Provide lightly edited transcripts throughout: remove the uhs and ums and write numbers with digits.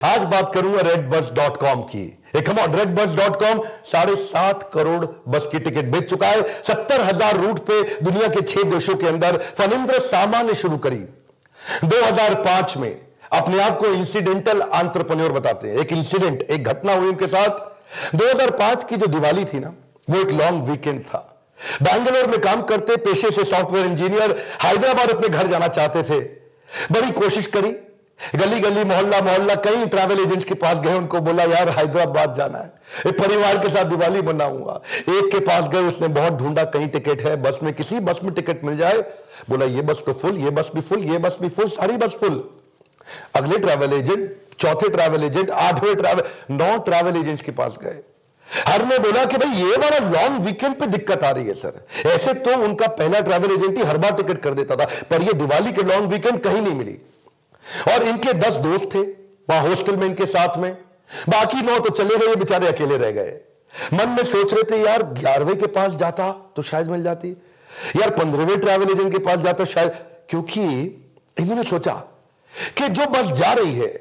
आज बात करूंगा redbus.com की। कम ऑन, redbus.com 7.5 करोड़ बस की टिकट बेच चुका है। 70,000 रूट पे दुनिया के 6 देशों के अंदर। फणींद्र सामा ने शुरू करी 2005 में। अपने आप को इंसिडेंटल एंटरप्रेन्योर बताते हैं। एक इंसिडेंट, एक घटना हुई उनके साथ। 2005 की जो दिवाली थी ना, वो एक लॉन्ग वीकेंड था। बैंगलोर में काम करते पेशे से सॉफ्टवेयर इंजीनियर हैदराबाद अपने घर जाना चाहते थे। बड़ी कोशिश करी, गली गली मोहल्ला मोहल्ला कई ट्रैवल एजेंट्स के पास गए। उनको बोला यार हैदराबाद जाना है, एक परिवार के साथ दिवाली मनाऊंगा। एक के पास गए, उसने बहुत ढूंढा कहीं टिकट है बस में, किसी बस में टिकट मिल जाए। बोला ये बस तो फुल, ये बस भी फुल, ये बस भी फुल, सारी बस फुल। अगले ट्रैवल एजेंट, चौथे ट्रैवल एजेंट, 8वें ट्रैवल, 9 ट्रैवल एजेंट्स के पास गए। हर ने बोला कि भाई ये वाला लॉन्ग वीकेंड पे दिक्कत आ रही है सर। ऐसे तो उनका पहला ट्रैवल एजेंट ही हर बार टिकट कर देता था, पर ये दिवाली के लॉन्ग वीकेंड कहीं नहीं मिली। और इनके 10 दोस्त थे वहां हॉस्टल में इनके साथ में। बाकी 9 तो चले गए, बेचारे अकेले रह गए। मन में सोच रहे थे यार 11वें के पास जाता तो शायद मिल जाती, यार 15वें ट्रैवल एजेंट के पास जाता शायद। क्योंकि इन्होंने सोचा कि जो बस जा रही है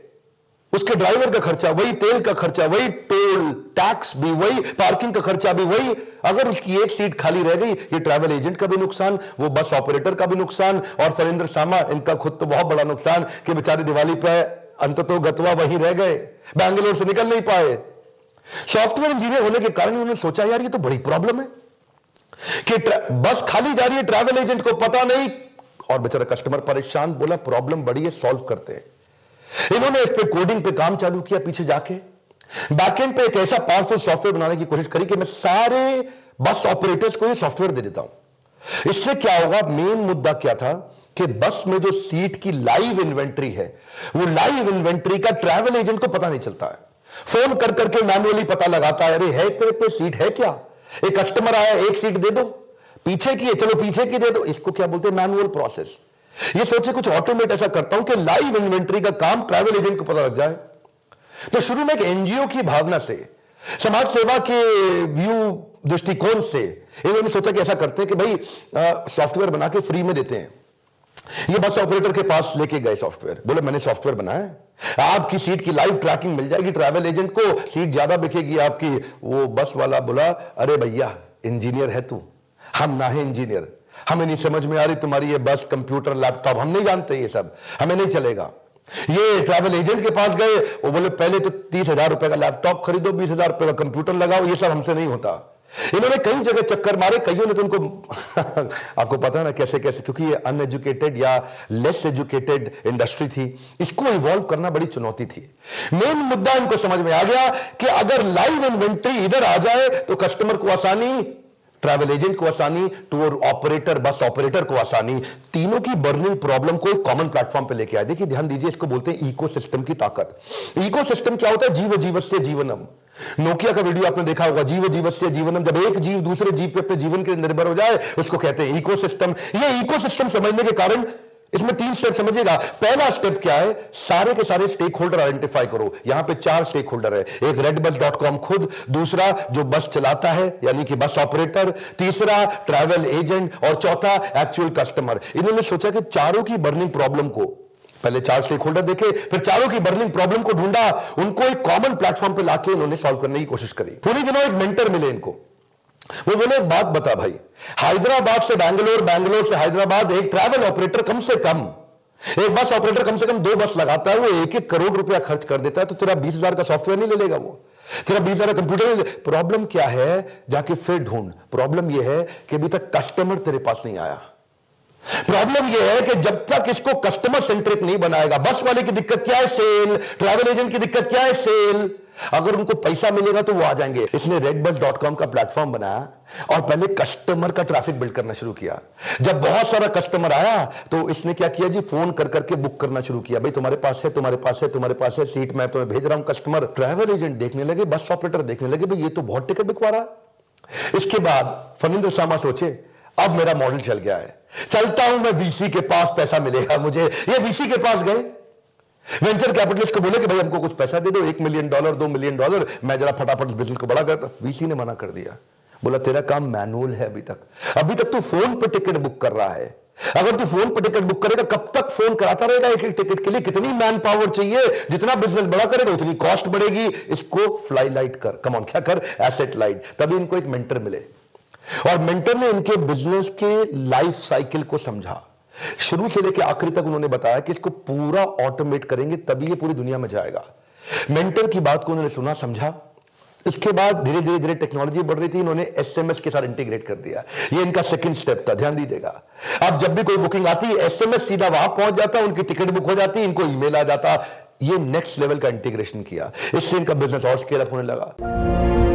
उसके ड्राइवर का खर्चा वही, तेल का खर्चा वही, टोल टैक्स भी वही, पार्किंग का खर्चा भी वही। अगर उसकी एक सीट खाली रह गई, ये ट्रैवल एजेंट का भी नुकसान, वो बस ऑपरेटर का भी नुकसान, और फणींद्र सामा इनका खुद तो बहुत बड़ा नुकसान कि बेचारे दिवाली पे अंततः गतवा वही रह गए, बैंगलोर से निकल नहीं पाए। सॉफ्टवेयर इंजीनियर होने के कारण उन्होंने सोचा यार ये तो बड़ी प्रॉब्लम है कि बस खाली जा रही है, ट्रैवल एजेंट को पता नहीं, और बेचारा कस्टमर परेशान। बोला प्रॉब्लम बड़ी है, सॉल्व करते हैं। इन्होंने इस पे कोडिंग पे काम चालू किया पीछे जाके। बैकएंड पे एक ऐसा पावरफुल सॉफ्टवेयर बनाने की कोशिश करी कि मैं सारे बस ऑपरेटर्स को ये सॉफ्टवेयर दे देता हूं। इससे क्या होगा, मेन मुद्दा क्या था कि बस में जो सीट की लाइव इन्वेंट्री है, वो लाइव इन्वेंट्री का ट्रैवल एजेंट को पता नहीं चलता है। फोन कर करके मैन्युअली पता लगाता है, अरे है तेरे पे सीट है क्या, एक कस्टमर आया एक सीट दे दो, पीछे की है चलो पीछे की दे दो। इसको क्या बोलते हैं, मैनुअल प्रोसेस। ये सोचे कुछ ऑटोमेट ऐसा करता हूं कि लाइव इन्वेंट्री का काम ट्रैवल एजेंट को पता लग जाए। तो शुरू में एक एनजीओ की भावना से, समाज सेवा के व्यू दृष्टिकोण से इन्होंने सोचा कि ऐसा करते हैं कि भाई सॉफ्टवेयर बना के फ्री में देते हैं। ये बस ऑपरेटर के पास लेके गए सॉफ्टवेयर, बोले मैंने सॉफ्टवेयर बनाया है, आपकी सीट की लाइव ट्रैकिंग मिल जाएगी ट्रैवल एजेंट को, सीट ज्यादा बिकेगी आपकी। वो बस वाला बोला अरे भैया इंजीनियर है तू, हम ना है इंजीनियर, हमें नहीं समझ में आ रही तुम्हारी ये बस कंप्यूटर लैपटॉप, हम नहीं जानते ये सब, हमें नहीं चलेगा। ये ट्रैवल एजेंट के पास गए, वो बोले पहले तो 30,000 रुपए का लैपटॉप खरीदो, 20,000 रुपए का कंप्यूटर लगाओ, ये सब हमसे नहीं होता। इन्होंने कई जगह चक्कर मारे, कईयों ने तो उनको आपको पता है ना कैसे कैसे, क्योंकि ये अनएजुकेटेड या लेस एजुकेटेड इंडस्ट्री थी, इसको इवॉल्व करना बड़ी चुनौती थी। मेन मुद्दा इनको समझ में आ गया कि अगर लाइव इन्वेंट्री इधर आ जाए तो कस्टमर को आसानी, ट्रैवल एजेंट को आसानी, टूर ऑपरेटर बस ऑपरेटर को आसानी। तीनों की बर्निंग प्रॉब्लम को एक कॉमन प्लेटफॉर्म पे लेके आए। देखिए ध्यान दीजिए, इसको बोलते हैं इकोसिस्टम की ताकत। इकोसिस्टम क्या होता है, जीव जीवस्य जीवनम। नोकिया का वीडियो आपने देखा होगा, जीव जीवस्य जीवनम। जब एक जीव दूसरे जीव पे अपने जीवन के निर्भर हो जाए उसको कहते हैं इकोसिस्टम। ये इकोसिस्टम समझने के कारण इसमें 3 स्टेप समझिएगा। पहला स्टेप क्या है, सारे के सारे स्टेक होल्डर आइडेंटिफाई करो। यहां पे 4 स्टेक होल्डर है, एक redbus.com खुद, दूसरा जो बस चलाता है यानी कि बस ऑपरेटर, तीसरा ट्रैवल एजेंट, और चौथा एक्चुअल कस्टमर। इन्होंने सोचा कि चारों की बर्निंग प्रॉब्लम को, पहले 4 स्टेक होल्डर देखे, फिर चारों की बर्निंग प्रॉब्लम को ढूंढा, उनको एक कॉमन प्लेटफॉर्म पे लाके इन्होंने सॉल्व करने की कोशिश करी। पूरी दिनों एक मेंटर मिले इनको, वो बोले एक बात बता भाई, हैदराबाद से बैंगलोर, बैंगलोर से हैदराबाद, एक ट्रैवल ऑपरेटर कम से कम, एक बस ऑपरेटर कम से कम 2 बस लगाता है, वो 1-1 करोड़ रुपया खर्च कर देता है, तो तेरा 20,000 का सॉफ्टवेयर नहीं ले लेगा वो, तेरा 20,000 का कंप्यूटर नहीं ले। प्रॉब्लम क्या है, जाके फिर ढूंढ। प्रॉब्लम यह है कि अभी तक कस्टमर तेरे पास नहीं आया। प्रॉब्लम यह है कि जब तक इसको कस्टमर सेंट्रिक नहीं बनाएगा, बस वाले की दिक्कत क्या है, सेल, ट्रैवल एजेंट की दिक्कत क्या है, सेल, अगर उनको पैसा मिलेगा तो वो आ जाएंगे। इसने redbus.com का प्लेटफॉर्म बनाया और पहले कस्टमर का ट्रैफिक बिल्ड करना शुरू किया। जब बहुत सारा कस्टमर आया तो इसने क्या किया जी, फोन कर करके बुक करना शुरू किया, भाई तुम्हारे पास है, तुम्हारे पास है, तुम्हारे पास है सीट, मैं तुम्हें भेज रहा हूं। कस्टमर, ट्रैवल एजेंट देखने लगे, बस ऑपरेटर देखने लगे, भाई ये तो बहुत टिकट बिकवा रहा। इसके बाद फणींद्र सामा सोचे अब मेरा मॉडल चल गया है, चलता हूं मैं वीसी के पास, पैसा मिलेगा मुझे। ये वीसी के पास गए, वेंचर कैपिटलिस्ट को बोले कि भाई हमको कुछ पैसा दे दो, $1 मिलियन, $2 मिलियन, मैं जरा फटाफट बिजनेस को बड़ा करता। वीसी ने मना कर दिया, बोला तेरा काम मैनुअल है, अभी तक तू फोन पे टिकट बुक कर रहा है, अगर तू फोन पर टिकट बुक करेगा, कब तक फोन कराता रहेगा एक एक टिकट के लिए? कितनी मैन पावर चाहिए? जितना बिजनेस बड़ा करेगा उतनी कॉस्ट बढ़ेगी। इसको फ्लाई लाइट कर, कम ऑन, क्या कर, एसेट लाइट। तभी इनको एक मेंटर मिले, और मेंटर ने इनके बिजनेस के लाइफ साइकिल को समझा। शुरू से लेकर आखिरी तक उन्होंने बताया कि इसको पूरा ऑटोमेट करेंगे तभी ये पूरी दुनिया में जाएगा। मेंटर की बात को उन्होंने सुना, समझा। इसके बाद धीरे धीरे धीरे टेक्नोलॉजी बढ़ रही थी, इन्होंने एसएमएस के साथ इंटीग्रेट कर दिया। ये इनका सेकंड स्टेप था, ध्यान दीजिएगा। अब जब भी कोई बुकिंग आती है, एसएमएस सीधा वहां पहुंच जाता, उनकी टिकट बुक हो जाती, इनको ईमेल आ जाता। ये नेक्स्ट लेवल का इंटीग्रेशन किया, इससे इनका बिजनेस और स्केल अप होने लगा।